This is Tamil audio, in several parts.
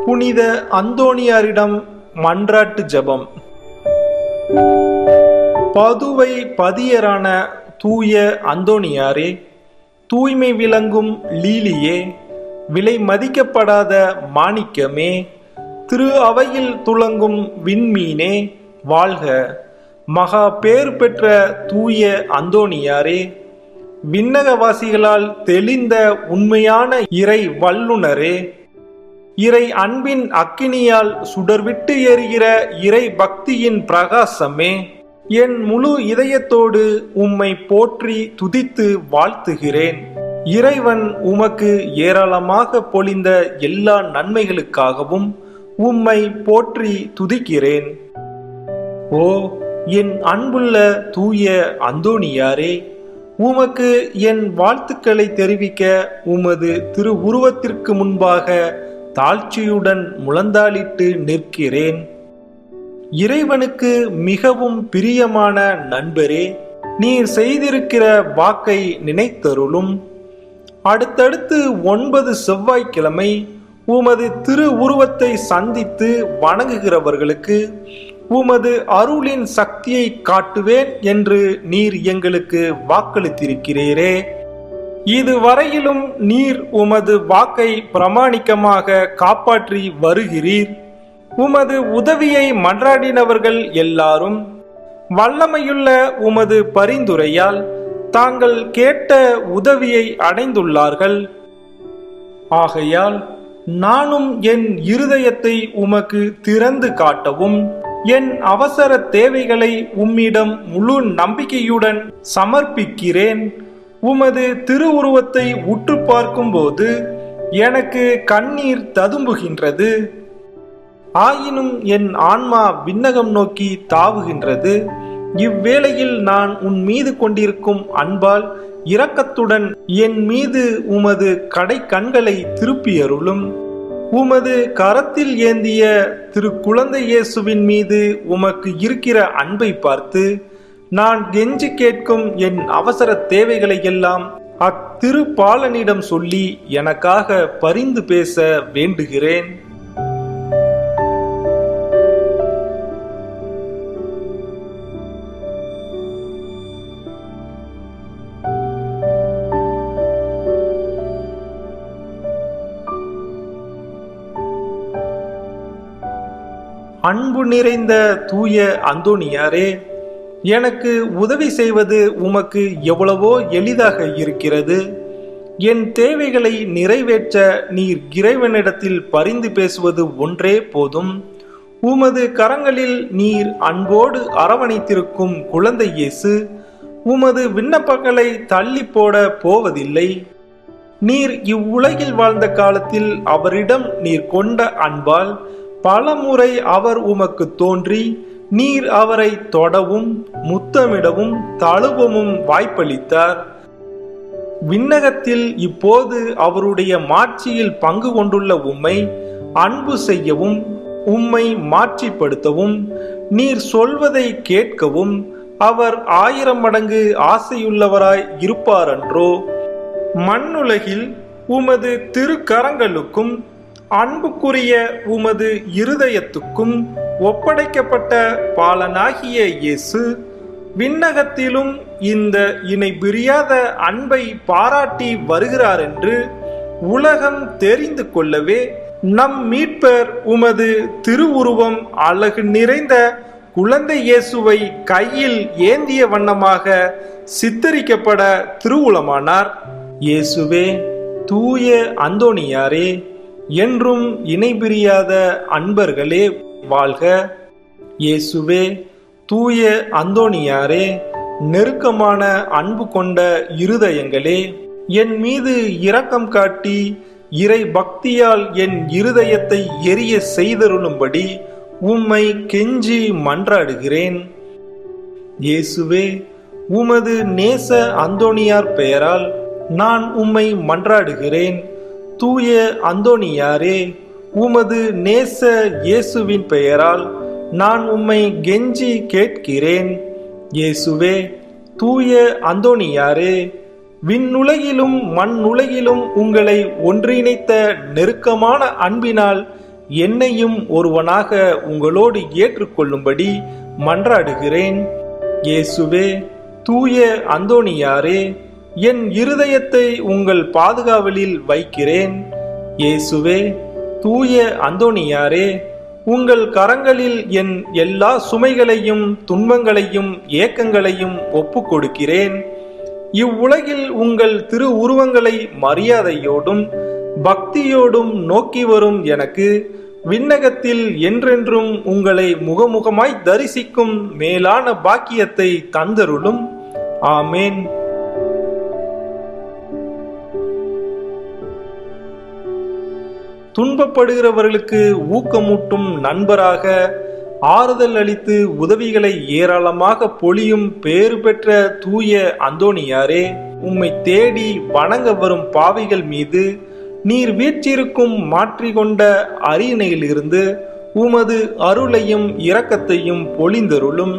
புனித அந்தோணியாரிடம் மன்றாட்டு ஜெபம். பதுவை பதியரான தூய அந்தோணியாரே, தூய்மை விளங்கும் லீலியே, விலை மதிக்கப்படாத மாணிக்கமே, திரு அவையில் துலங்கும் விண்மீனே, வாழ்க. மகா பேர் பெற்ற தூய அந்தோணியாரே, விண்ணகவாசிகளால் தெளிந்த உண்மையான இறை வல்லுனரே, இறை அன்பின் அக்கினியால் சுடர்விட்டு எரிகிற இறை பக்தியின் பிரகாசமே, என் முழு இதயத்தோடு உம்மை போற்றி துதித்து வாழ்த்துகிறேன். இறைவன் உமக்கு ஏராளமாக பொழிந்த எல்லா நன்மைகளுக்காகவும் உம்மை போற்றி துதிக்கிறேன். ஓ என் அன்புள்ள தூய அந்தோணியாரே, உமக்கு என் வாழ்த்துக்களை தெரிவிக்க உமது திரு உருவத்திற்கு முன்பாக தாழ்ச்சியுடன் முழந்தாளிட்டு நிற்கிறேன். இறைவனுக்கு மிகவும் பிரியமான நண்பரே, நீர் செய்திருக்கிற வாக்கை நினைத்தருளும். அடுத்தடுத்து 9 செவ்வாய்க்கிழமை உமது திரு உருவத்தை சந்தித்து வணங்குகிறவர்களுக்கு உமது அருளின் சக்தியை காட்டுவேன் என்று நீர் எங்களுக்கு வாக்களித்திருக்கிறீரே. இதுவரையிலும் நீர் உமது வாக்கை பிரமாணிக்கமாக காப்பாற்றி வருகிறீர். உமது உதவியை மன்றாடினவர்கள் எல்லாரும் வல்லமையுள்ள உமது பரிந்துரையால் தாங்கள் கேட்ட உதவியை அடைந்துள்ளார்கள். ஆகையால் நானும் என் இருதயத்தை உமக்கு திறந்து காட்டவும் என் அவசர தேவைகளை உம்மிடம் முழு நம்பிக்கையுடன் சமர்ப்பிக்கிறேன். உமது திருவுருவத்தை உற்று பார்க்கும்போது எனக்கு கண்ணீர் ததும்புகின்றது. ஆயினும் என் ஆன்மா விண்ணகம் நோக்கி தாவுகின்றது. இவ்வேளையில் நான் உன் மீது கொண்டிருக்கும் அன்பால் இரக்கத்துடன் என் மீது உமது கடை கண்களை திருப்பியருளும். உமது கரத்தில் ஏந்திய திரு குழந்தை இயேசுவின் மீது உமக்கு இருக்கிற அன்பை பார்த்து நான் கெஞ்சி கேட்கும் என் அவசர தேவைகளை எல்லாம் அத்திருப்பாலனிடம் சொல்லி எனக்காக பரிந்து பேச வேண்டுகிறேன். அன்பு நிறைந்த தூய அந்தோணியாரே, எனக்கு உதவி செய்வது உமக்கு எவ்வளவோ எளிதாக இருக்கிறது. என் தேவைகளை நிறைவேற்ற நீர் இறைவனிடத்தில் பரிந்து பேசுவது ஒன்றே போதும். உமது கரங்களில் நீர் அன்போடு அரவணைத்திருக்கும் குழந்தை இயேசு உமது விண்ணப்பங்களை தள்ளி போட போவதில்லை. நீர் இவ்வுலகில் வாழ்ந்த காலத்தில் அவரிடம் நீர் கொண்ட அன்பால் பலமுறை அவர் உமக்கு தோன்றி நீர் அவரை தொடவும் முத்தமிடவும் தழுவவும் வாய்ப்பளித்தார். விண்ணகத்தில் இப்போது அவருடைய மாட்சியில் பங்கு கொண்டுள்ள உம்மை அன்பு செய்யவும் உம்மை மாட்சிப்படுத்தவும் நீர் சொல்வதை கேட்கவும் அவர் 1000 மடங்கு ஆசையுள்ளவராய் இருப்பாரன்றோ? மண்ணுலகில் உமது திருக்கரங்களுக்கும் அன்புக்குரிய உமது இருதயத்துக்கும் ஒப்படைக்கப்பட்ட பாலனாகிய இயேசு விண்ணகத்திலும் இந்த இணை பிரியாத அன்பை பாராட்டி வருகிறார் என்று உலகம் தெரிந்து கொள்ளவே நம் மீட்பர் உமது திருவுருவம் அழகு நிறைந்த குழந்தை இயேசுவை கையில் ஏந்திய வண்ணமாக சித்தரிக்கப்பட திருவுளமானார். இயேசுவே, தூய அந்தோணியாரே, என்றும் இணைபிரியாத அன்பர்களே வாழ்க. இயேசுவே, தூய அந்தோணியாரே, நெருக்கமான அன்பு கொண்ட இருதயங்களே, என் மீது இரக்கம் காட்டி இறை பக்தியால் என் இருதயத்தை எரிய செய்தருளும்படி உம்மை கெஞ்சி மன்றாடுகிறேன். இயேசுவே, உமது நேச அந்தோணியார் பெயரால் நான் உம்மை மன்றாடுகிறேன். தூய அந்தோணியாரே, உமது நேச இயேசுவின் பெயரால் நான் உம்மை கெஞ்சி கேட்கிறேன். இயேசுவே, தூய அந்தோணியாரே, விண்ணுலகிலும் மண்ணுலகிலும் உங்களை ஒன்றிணைத்த நெருக்கமான அன்பினால் என்னையும் ஒருவனாக உங்களோடு ஏற்றுக்கொள்ளும்படி மன்றாடுகிறேன். இயேசுவே, தூய அந்தோணியாரே, என் இருதயத்தை உங்கள் பாதுகாவலில் வைக்கிறேன். இயேசுவே, தூய அந்தோணியாரே, உங்கள் கரங்களில் என் எல்லா சுமைகளையும் துன்பங்களையும் ஏக்கங்களையும் ஒப்புக் கொடுக்கிறேன். இவ்வுலகில் உங்கள் திரு உருவங்களை மரியாதையோடும் பக்தியோடும் நோக்கி வரும் எனக்கு விண்ணகத்தில் என்றென்றும் உங்களை முகமுகமாய் தரிசிக்கும் மேலான பாக்கியத்தை தந்தருளும். ஆமேன். துன்பப்படுகிறவர்களுக்கு ஊக்கமூட்டும் நண்பராக ஆறுதல் அளித்து உதவிகளை ஏராளமாக பொழியும் பேறு பெற்ற தூய அந்தோணியாரே, உம்மை தேடி வணங்க வரும் பாவிகள் மீது நீர் வீற்றிருக்கும் மாற்றிக்கொண்ட அரியணையிலிருந்து உமது அருளையும் இரக்கத்தையும் பொழிந்தருளும்.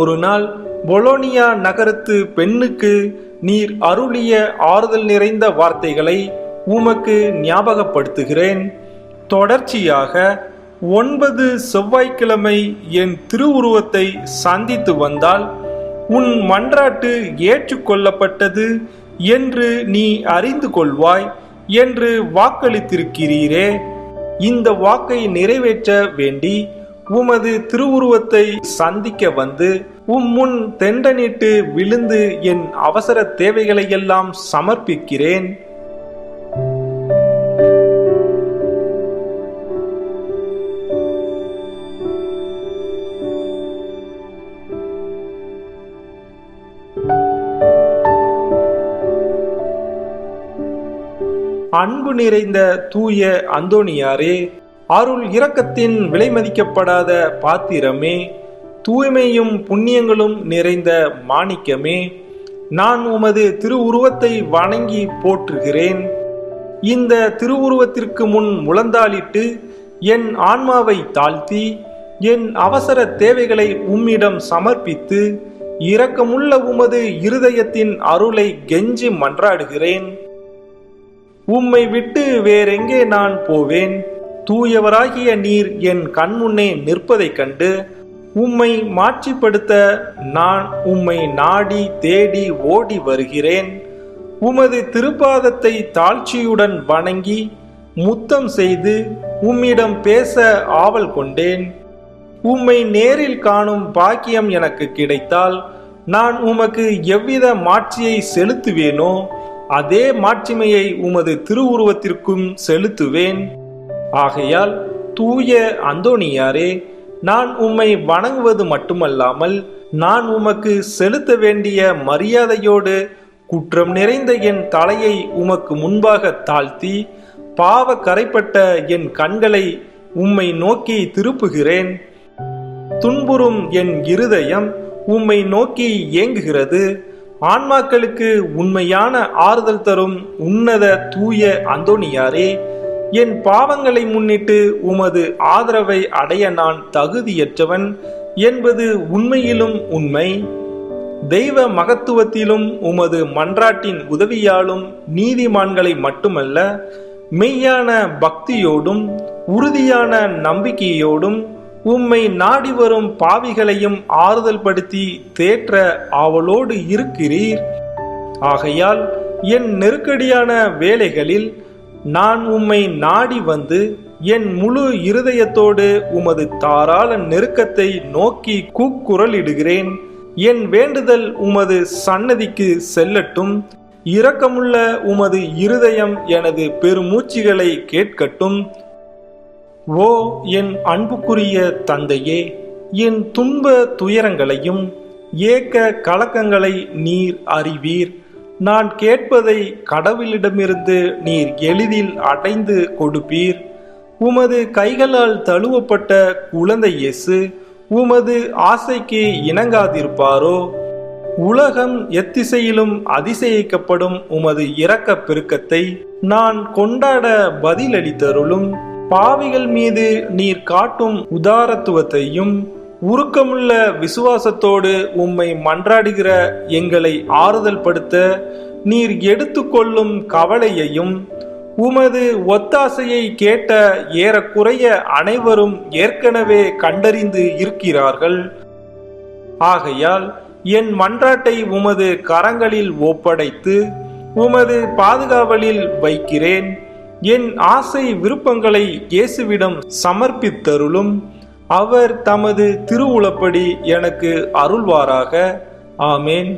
ஒரு நாள் பொலோனியா நகரத்து பெண்ணுக்கு நீர் அருளிய ஆறுதல் நிறைந்த வார்த்தைகளை உமக்கு ஞாபகப்படுத்துகிறேன். தொடர்ச்சியாக 9 செவ்வாய்க்கிழமை என் திருவுருவத்தை சந்தித்து வந்தால் உன் மன்றாட்டு ஏற்றுக்கொள்ளப்பட்டது என்று நீ அறிந்து கொள்வாய் என்று வாக்களித்திருக்கிறீரே. இந்த வாக்கை நிறைவேற்ற வேண்டி உமது திருவுருவத்தை சந்திக்க வந்து முன் தெண்டனிட்டு விழுந்து என் அவசர தேவைகளையெல்லாம் சமர்ப்பிக்கிறேன். அன்பு நிறைந்த தூய அந்தோணியாரே, அருள் இரக்கத்தின் விலைமதிக்கப்படாத பாத்திரமே, தூய்மையும் புண்ணியங்களும் நிறைந்த மாணிக்கமே, நான் உமது திருவுருவத்தை வணங்கி போற்றுகிறேன். இந்த திருவுருவத்திற்கு முன் முழந்தாளிட்டு என் ஆன்மாவை தாழ்த்தி என் அவசர தேவைகளை உம்மிடம் சமர்ப்பித்து இரக்கமுள்ள உமது இருதயத்தின் அருளை கெஞ்சி மன்றாடுகிறேன். உம்மை விட்டு வேறெங்கே நான் போவேன்? தூயவராகிய நீர் என் கண்முன்னே நிற்பதைக் கண்டு உம்மை மாட்சிப்படுத்த நான் உம்மை நாடி தேடி ஓடி வருகிறேன். உமது திருப்பாதத்தை தாழ்ச்சியுடன் வணங்கி முத்தம் செய்து உம்மிடம் பேச ஆவல் கொண்டேன். உம்மை நேரில் காணும் பாக்கியம் எனக்கு கிடைத்தால் நான் உமக்கு எவ்வித மாட்சியை செலுத்துவேனோ அதே மாட்சிமையை உமது திருவுருவத்திற்கும் செலுத்துவேன். ஆகையால் தூய அந்தோணியாரே, நான் உம்மை வணங்குவது மட்டுமல்லாமல் நான் உமக்கு செலுத்த வேண்டிய மரியாதையோடு குற்றம் நிறைந்த என் தலையை உமக்கு முன்பாக தாழ்த்தி பாவ கரைப்பட்ட என் கண்களை உம்மை நோக்கி திருப்புகிறேன். துன்புறும் என் இருதயம் உம்மை நோக்கி ஏங்குகிறது. ஆன்மாக்களுக்கு உண்மையான ஆறுதல் தரும் உன்னத தூய அந்தோணியாரே, என் பாவங்களை முன்னிட்டு உமது ஆதரவை அடைய நான் தகுதியற்றவன் என்பது உண்மையிலும் உண்மை. தெய்வ மகத்துவத்திலும் உமது மன்றாட்டின் உதவியாலும் நீதிமான்களை மட்டுமல்ல, மெய்யான பக்தியோடும் உறுதியான நம்பிக்கையோடும் உம்மை நாடி வரும் பாவிகளையும் ஆறுதல் படுத்தி தேற்ற ஆவலோடு இருக்கிறீர். ஆகையால் என் நெருக்கடியான வேளைகளில் நான் உம்மை நாடி வந்து என் முழு இருதயத்தோடு உமது தாராள நெருக்கத்தை நோக்கி கூக்குரலிடுகிறேன். என் வேண்டுதல் உமது சன்னதிக்கு செல்லட்டும். இரக்கமுள்ள உமது இருதயம் எனது பெருமூச்சுகளை கேட்கட்டும். ஓ என் அன்புக்குரிய தந்தையே, என் துன்ப துயரங்களையும் ஏக்க கலக்கங்களை நீர் அறிவீர். நான் கேட்பதை கடவுளிடமிருந்து நீர் எளிதில் அடைந்து கொடுப்பீர். உமது கைகளால் தழுவப்பட்ட குழந்தை இயேசு உமது ஆசைக்கு இணங்காதிருப்பாரோ? உலகம் எத்திசையிலும் அதிசயிக்கப்படும் உமது இரக்க பெருக்கத்தை நான் கொண்டாட பதிலளித்தருளும். பாவிகள் மீது நீர் காட்டும் உதாரத்துவத்தையும் உருக்கமுள்ள விசுவாசத்தோடு உம்மை மன்றாடுகிற எங்களை ஆறுதல் படுத்த நீர் எடுத்துக்கொள்ளும் கவலையையும் உமது ஒத்தாசையை கேட்ட ஏறக்குறைய அனைவரும் ஏற்கனவே கண்டறிந்து இருக்கிறார்கள். ஆகையால் என் மன்றாட்டை உமது கரங்களில் ஒப்படைத்து உமது பாதுகாவலில் வைக்கிறேன். என் ஆசை விருப்பங்களை இயேசுவிடம் சமர்ப்பித்தருளும். அவர் தமது திருவுளப்படி எனக்கு அருள்வாராக. ஆமேன்.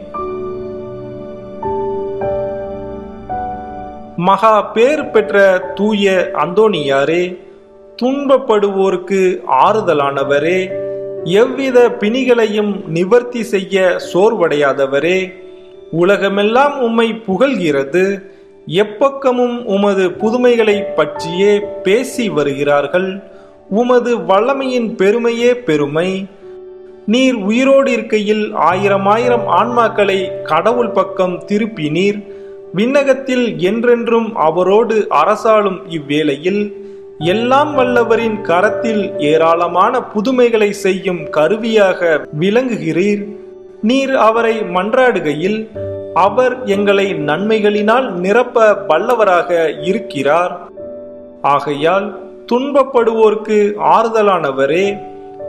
மகா பேர் பெற்ற தூய அந்தோணியாரே, துன்பப்படுவோருக்கு ஆறுதலானவரே, எவ்வித பிணிகளையும் நிவர்த்தி செய்ய சோர்வடையாதவரே, உலகமெல்லாம் உம்மை புகழ்கிறது. எப்பக்கமும் உமது புதுமைகளை பற்றியே பேசி வருகிறார்கள். உமது வல்லமையின் பெருமையே பெருமை. நீர் உயிரோடு இருக்கையில் ஆயிரம் ஆயிரம் ஆன்மாக்களை கடவுள் பக்கம் திருப்பினீர். விண்ணகத்தில் என்றென்றும் அவரோடு அரசாளும் இவ்வேளையில் எல்லாம் வல்லவரின் கரத்தில் ஏராளமான புதுமைகளை செய்யும் கருவியாக விளங்குகிறீர். நீர் அவரை மன்றாடுகையில் அவர் எங்களை நன்மைகளினால் நிரப்ப வல்லவராக இருக்கிறார். ஆகையால் துன்பப்படுவோர்க்கு ஆறுதலானவரே,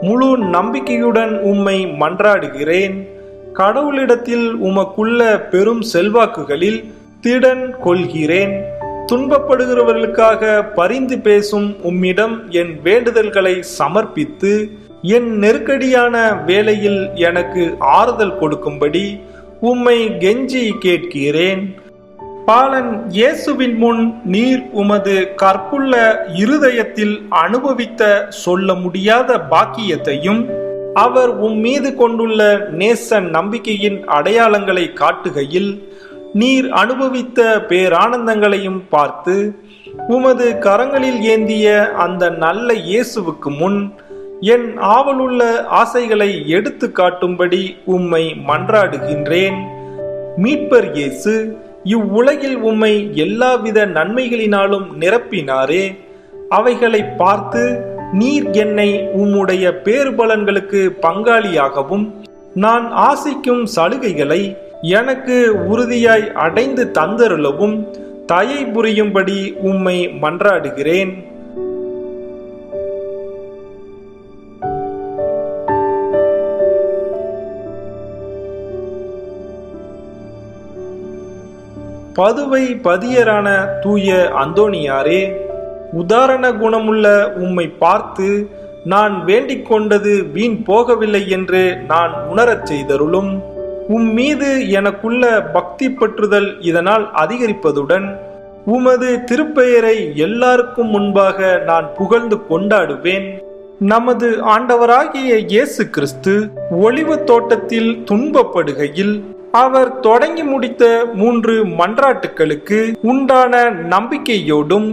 முழு நம்பிக்கையுடன் உம்மை மன்றாடுகிறேன். கடவுளிடத்தில் உமக்குள்ள பெரும் செல்வாக்குகளில் திடன் கொள்கிறேன். துன்பப்படுகிறவர்களுக்காக பரிந்து பேசும் உம்மிடம் என் வேண்டுதல்களை சமர்ப்பித்து என் நெருக்கடியான வேளையில் எனக்கு ஆறுதல் கொடுக்கும்படி உம்மை கெஞ்சி கேட்கிறேன். பாலன் இயேசுவின் முன் நீர் உமது கற்புள்ள இருதயத்தில் அனுபவித்த சொல்ல முடியாத பாக்கியத்தையும் அவர் மீது கொண்டுள்ள நேச நம்பிக்கையின் அடையாளங்களை காட்டுகையில் நீர் அனுபவித்த பேரானந்தங்களையும் பார்த்து உமது கரங்களில் ஏந்திய அந்த நல்ல இயேசுவுக்கு முன் என் ஆவலுள்ள ஆசைகளை எடுத்து காட்டும்படி உம்மை மன்றாடுகின்றேன். மீட்பர் இயேசு இவ்வுலகில் உம்மை எல்லாவித நன்மைகளினாலும் நிரப்பினாரே, அவைகளை பார்த்து நீர் என்னை உம்முடைய பேர்பலன்களுக்கு பங்காளியாகவும் நான் ஆசிக்கும் சலுகைகளை எனக்கு உறுதியாய் அடைந்து தந்தருளவும் தயை புரியும்படி உம்மை மன்றாடுகிறேன். பதுவை பதியரான தூய அந்தோணியாரே, உதாரண குணமுள்ள உம்மை பார்த்து நான் வேண்டிக் கொண்டது வீண் போகவில்லை என்று நான் உணரச் செய்தருளும். மீது எனக்குள்ள பக்தி பற்றுதல் இதனால் அதிகரிப்பதுடன் உமது திருப்பெயரை எல்லாருக்கும் முன்பாக நான் புகழ்ந்து கொண்டாடுவேன். நமது ஆண்டவராகிய இயேசு கிறிஸ்து ஒலிவ தோட்டத்தில் துன்பப்படுகையில் அவர் தொடங்கி முடித்த 3 மன்றாட்டுகளுக்கு உண்டான நம்பிக்கையோடும்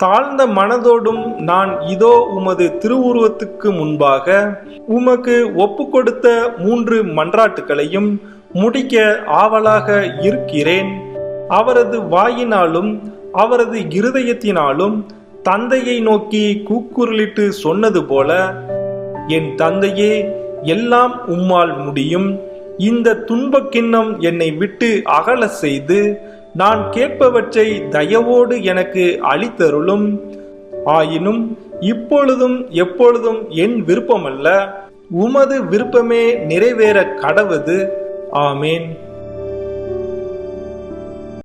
தாழ்ந்த மனதோடும் நான் இதோ உமது திருவுருவத்துக்கு முன்பாக உமக்கு ஒப்பு கொடுத்த 3 மன்றாட்டுகளையும் முடிக்க ஆவலாக இருக்கிறேன். அவரது வாயினாலும் அவரது இருதயத்தினாலும் தந்தையை நோக்கி கூக்குரலிட்டு சொன்னது போல, என் தந்தையே, எல்லாம் உம்மால் முடியும். இந்த துன்பக் கிண்ணம் என்னை விட்டு அகல செய்து நான் கேட்பவற்றை தயவோடு எனக்கு அளித்தருளும். ஆயினும் இப்பொழுதும் எப்பொழுதும் என் விருப்பமல்ல, உமது விருப்பமே நிறைவேற கடவது. ஆமேன்.